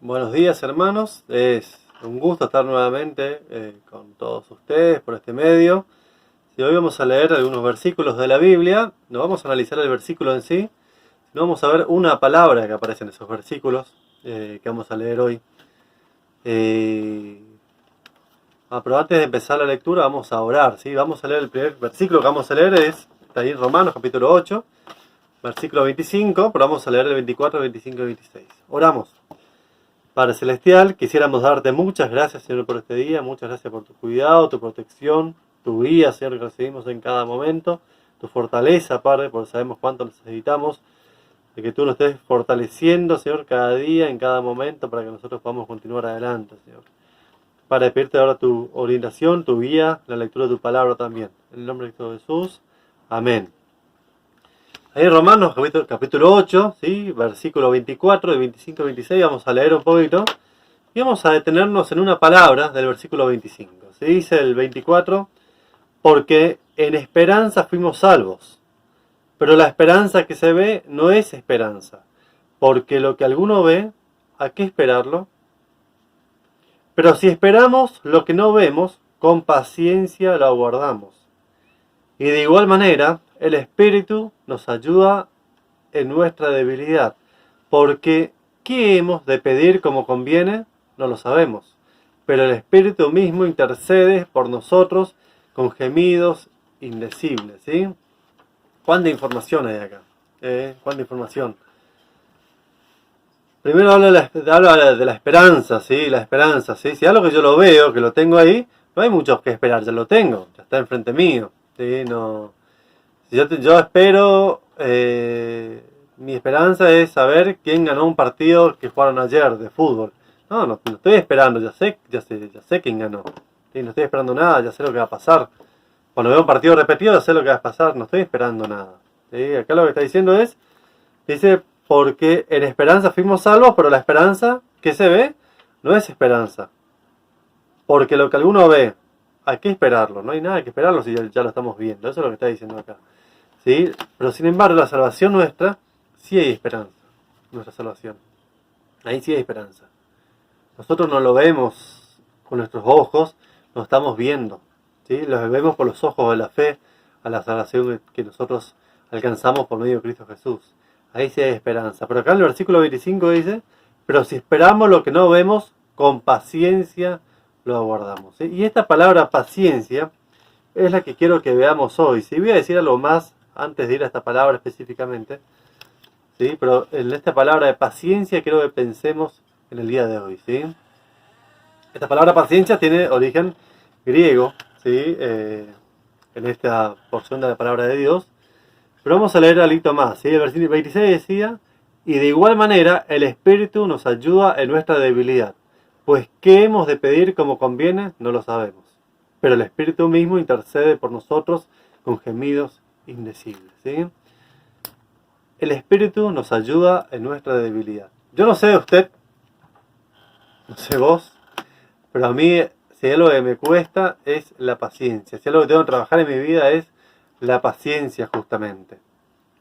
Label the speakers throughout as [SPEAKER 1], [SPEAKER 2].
[SPEAKER 1] Buenos días, hermanos. Es un gusto estar nuevamente con todos ustedes por este medio. Y hoy vamos a leer algunos versículos de la Biblia. No vamos a analizar el versículo en sí, sino vamos a ver una palabra que aparece en esos versículos que vamos a leer hoy. Pero antes de empezar la lectura vamos a orar, ¿sí? Vamos a leer el primer versículo que vamos a leer, está ahí en Romanos capítulo 8, versículo 25, pero vamos a leer el 24, 25 y 26. Oramos. Padre Celestial, quisiéramos darte muchas gracias, Señor, por este día, muchas gracias por tu cuidado, tu protección, tu guía, Señor, que recibimos en cada momento, tu fortaleza, Padre, porque sabemos cuánto necesitamos, de que tú nos estés fortaleciendo, Señor, cada día, en cada momento, para que nosotros podamos continuar adelante, Señor. Para pedirte ahora tu orientación, tu guía, la lectura de tu palabra también. En el nombre de Cristo Jesús, amén. Ahí en Romanos capítulo 8, ¿sí? Versículo 24, de 25 a 26, vamos a leer un poquito y vamos a detenernos en una palabra del versículo 25. Se dice el 24, porque en esperanza fuimos salvos, pero la esperanza que se ve no es esperanza, porque lo que alguno ve, ¿a qué esperarlo? Pero si esperamos lo que no vemos, con paciencia lo aguardamos. Y de igual manera, el Espíritu nos ayuda en nuestra debilidad, porque ¿qué hemos de pedir como conviene? No lo sabemos, pero el Espíritu mismo intercede por nosotros con gemidos indecibles, ¿sí? ¿Cuánta información hay acá? ¿Cuánta información? Primero habla de la esperanza, ¿sí? La esperanza, ¿sí? Si algo que yo lo veo, que lo tengo ahí, no hay mucho que esperar, ya lo tengo, ya está enfrente mío, ¿sí? No, si yo espero, mi esperanza es saber quién ganó un partido que jugaron ayer de fútbol. No estoy esperando, ya sé quién ganó. ¿Sí? No estoy esperando nada, ya sé lo que va a pasar. Cuando veo un partido repetido, ya sé lo que va a pasar, no estoy esperando nada. ¿Sí? Acá lo que está diciendo dice, porque en esperanza fuimos salvos, pero la esperanza que se ve no es esperanza. Porque lo que alguno ve, ¿a qué esperarlo? No hay nada que esperarlo si ya lo estamos viendo. Eso es lo que está diciendo acá. ¿Sí? Pero sin embargo, la salvación nuestra, sí hay esperanza. Nuestra salvación. Ahí sí hay esperanza. Nosotros no lo vemos con nuestros ojos, lo estamos viendo. ¿Sí? Lo vemos por los ojos de la fe a la salvación que nosotros alcanzamos por medio de Cristo Jesús. Ahí sí hay esperanza. Pero acá en el versículo 25 dice, pero si esperamos lo que no vemos, con paciencia lo aguardamos. ¿Sí? Y esta palabra paciencia es la que quiero que veamos hoy. Si voy a decir algo más antes de ir a esta palabra específicamente, ¿sí? Pero en esta palabra de paciencia quiero que pensemos en el día de hoy, ¿sí? Esta palabra paciencia tiene origen griego, ¿sí? En esta porción de la palabra de Dios. Pero vamos a leer algo más, ¿sí? El versículo 26 decía, y de igual manera el Espíritu nos ayuda en nuestra debilidad, pues ¿qué hemos de pedir como conviene? No lo sabemos. Pero el Espíritu mismo intercede por nosotros con gemidos indecibles, ¿sí? El Espíritu nos ayuda en nuestra debilidad. Yo no sé usted, no sé vos, pero a mí, si hay algo que me cuesta, es la paciencia. Si algo que tengo que trabajar en mi vida es la paciencia, justamente.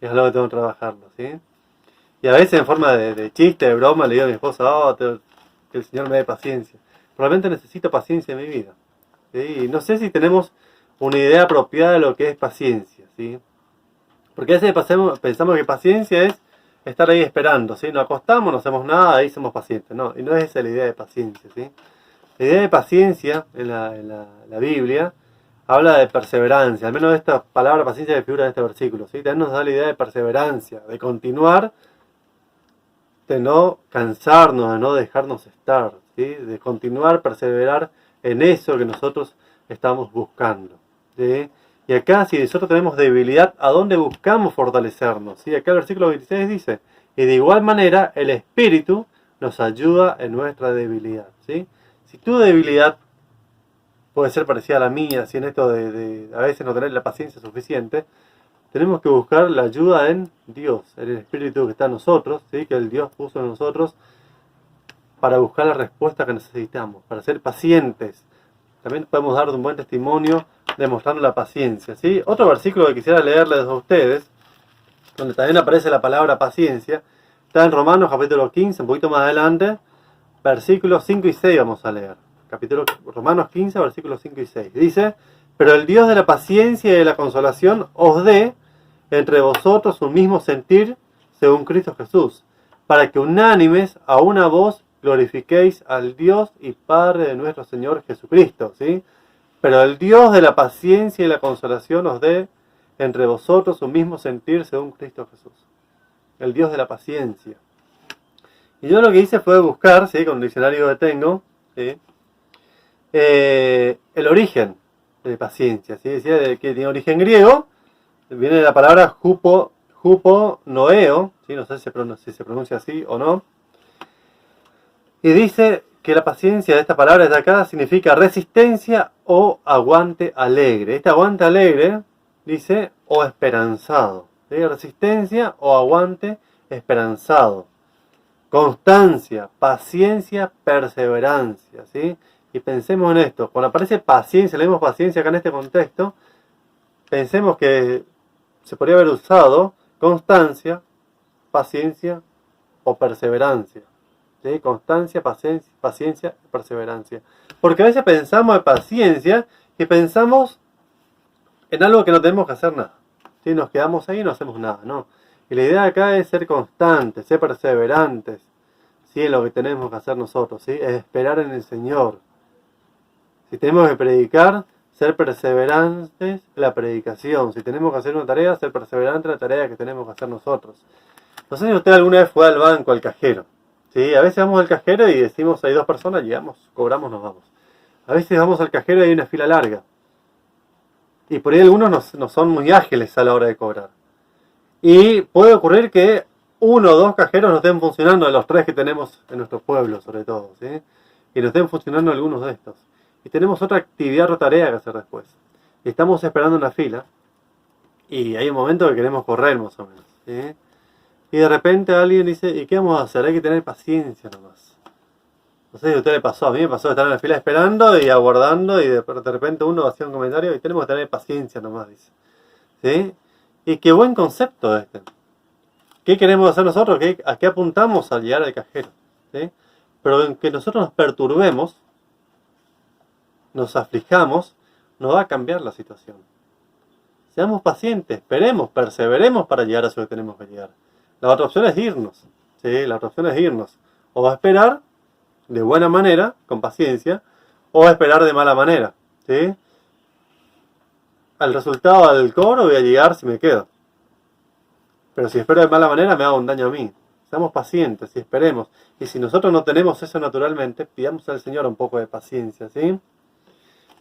[SPEAKER 1] Es algo que tengo que trabajarlo, ¿sí? Y a veces en forma de chiste, de broma, le digo a mi esposa, que el Señor me dé paciencia. Realmente necesito paciencia en mi vida, ¿sí? Y no sé si tenemos una idea apropiada de lo que es paciencia, ¿sí? Porque a veces pensamos que paciencia es estar ahí esperando, ¿sí? Nos acostamos, no hacemos nada, ahí somos pacientes. No, y no es esa la idea de paciencia, ¿sí? La idea de paciencia en la Biblia habla de perseverancia. Al menos esta palabra paciencia que figura en este versículo, ¿sí? También nos da la idea de perseverancia, de continuar, de no cansarnos, de no dejarnos estar, ¿sí? De continuar, perseverar en eso que nosotros estamos buscando, ¿sí? Y acá, si nosotros tenemos debilidad, ¿a dónde buscamos fortalecernos? ¿Sí? Acá el versículo 26 dice, y de igual manera el Espíritu nos ayuda en nuestra debilidad, ¿sí? Si tu debilidad puede ser parecida a la mía, si en esto de a veces no tener la paciencia suficiente, tenemos que buscar la ayuda en Dios, en el Espíritu que está en nosotros, ¿sí? Que el Dios puso en nosotros para buscar la respuesta que necesitamos, para ser pacientes. También podemos dar un buen testimonio demostrando la paciencia, ¿sí? Otro versículo que quisiera leerles a ustedes, donde también aparece la palabra paciencia, está en Romanos capítulo 15, un poquito más adelante, versículos 5 y 6 vamos a leer. Capítulo Romanos 15, versículos 5 y 6. Dice, pero el Dios de la paciencia y de la consolación os dé entre vosotros un mismo sentir según Cristo Jesús, para que unánimes a una voz glorifiquéis al Dios y Padre de nuestro Señor Jesucristo, ¿sí? Pero el Dios de la paciencia y la consolación os dé entre vosotros un mismo sentir según Cristo Jesús. El Dios de la paciencia. Y yo lo que hice fue buscar, ¿sí? Con el diccionario que tengo, ¿sí? El origen de paciencia, ¿sí? Decía que tiene origen griego, viene de la palabra huponoeo, ¿sí? No sé si se pronuncia así o no. Y dice que la paciencia de esta palabra de acá significa resistencia o aguante alegre. Este aguante alegre dice o esperanzado, ¿sí? Resistencia o aguante esperanzado. Constancia, paciencia, perseverancia, ¿sí? Y pensemos en esto, cuando aparece paciencia, leemos paciencia acá en este contexto, pensemos que se podría haber usado constancia, paciencia o perseverancia, ¿sí? Constancia, paciencia, perseverancia. Porque a veces pensamos en paciencia y pensamos en algo que no tenemos que hacer nada, ¿sí? Nos quedamos ahí y no hacemos nada, ¿no? Y la idea acá es ser constantes, ser perseverantes, ¿sí? En lo que tenemos que hacer nosotros, ¿sí? Es esperar en el Señor. Si tenemos que predicar, ser perseverantes en la predicación. Si tenemos que hacer una tarea, ser perseverantes en la tarea que tenemos que hacer nosotros. No sé si usted alguna vez fue al banco, al cajero, ¿sí? A veces vamos al cajero y decimos, hay dos personas, llegamos, cobramos, nos vamos. A veces vamos al cajero y hay una fila larga. Y por ahí algunos no son muy ágiles a la hora de cobrar. Y puede ocurrir que uno o dos cajeros no estén funcionando, de los tres que tenemos en nuestro pueblo sobre todo, ¿sí? Y no estén funcionando algunos de estos. Y tenemos otra actividad o tarea que hacer después. Y estamos esperando una fila. Y hay un momento que queremos correr más o menos, ¿sí? Y de repente alguien dice, ¿y qué vamos a hacer? Hay que tener paciencia nomás. No sé si a usted le pasó, a mí me pasó de estar en la fila esperando y aguardando y de repente uno hacía un comentario y tenemos que tener paciencia nomás, dice. ¿Sí? Y qué buen concepto este. ¿Qué queremos hacer nosotros? ¿A qué apuntamos al llegar al cajero? ¿Sí? Pero en que nosotros nos perturbemos, nos aflijamos, no va a cambiar la situación. Seamos pacientes, esperemos, perseveremos para llegar a eso que tenemos que llegar. La otra opción es irnos, ¿sí? La otra opción es irnos. O a esperar de buena manera, con paciencia, o a esperar de mala manera, ¿sí? Al resultado del cobro voy a llegar si me quedo. Pero si espero de mala manera me hago un daño a mí. Seamos pacientes y esperemos. Y si nosotros no tenemos eso naturalmente, pidamos al Señor un poco de paciencia, ¿sí?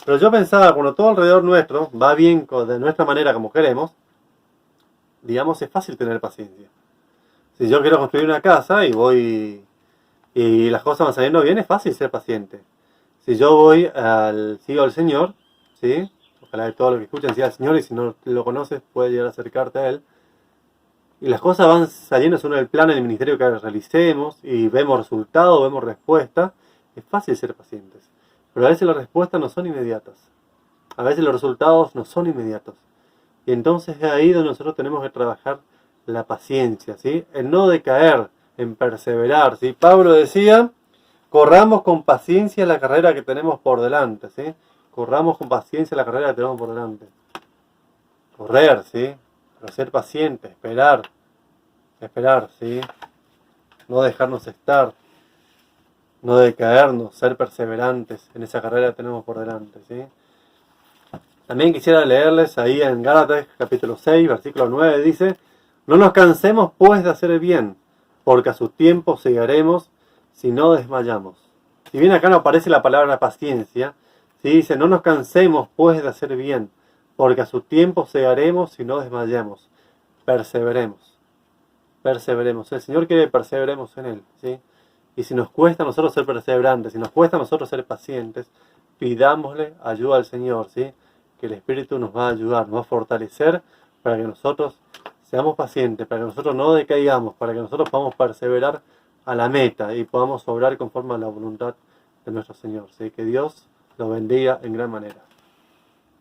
[SPEAKER 1] Pero yo pensaba, cuando todo alrededor nuestro va bien de nuestra manera como queremos, digamos, es fácil tener paciencia. Si yo quiero construir una casa y voy y las cosas van saliendo bien, es fácil ser paciente. Si yo sigo al Señor, ¿sí? Ojalá que todos los que escuchan sigan al Señor, y si no lo conoces, puedes llegar a acercarte a Él. Y las cosas van saliendo según el plan, el ministerio que realicemos, y vemos resultados, vemos respuesta. Es fácil ser pacientes. Pero a veces las respuestas no son inmediatas. A veces los resultados no son inmediatos. Y entonces es ahí donde nosotros tenemos que trabajar la paciencia, ¿sí? El no decaer, en perseverar, ¿sí? Pablo decía, corramos con paciencia la carrera que tenemos por delante, ¿sí? Corramos con paciencia la carrera que tenemos por delante. Correr, ¿sí? Pero ser paciente, esperar, ¿sí? No dejarnos estar, no decaernos, ser perseverantes en esa carrera que tenemos por delante, ¿sí? También quisiera leerles ahí en Gálatas capítulo 6, versículo 9, dice, no nos cansemos pues de hacer el bien, porque a su tiempo segaremos si no desmayamos. Si bien acá no aparece la palabra paciencia, ¿sí? Dice, no nos cansemos pues de hacer bien, porque a su tiempo segaremos si no desmayamos. Perseveremos. El Señor quiere que perseveremos en Él, ¿sí? Y si nos cuesta a nosotros ser perseverantes, si nos cuesta a nosotros ser pacientes, pidámosle ayuda al Señor, ¿sí? Que el Espíritu nos va a ayudar, nos va a fortalecer para que nosotros seamos pacientes, para que nosotros no decaigamos, para que nosotros podamos perseverar a la meta y podamos obrar conforme a la voluntad de nuestro Señor, ¿sí? Que Dios lo bendiga en gran manera.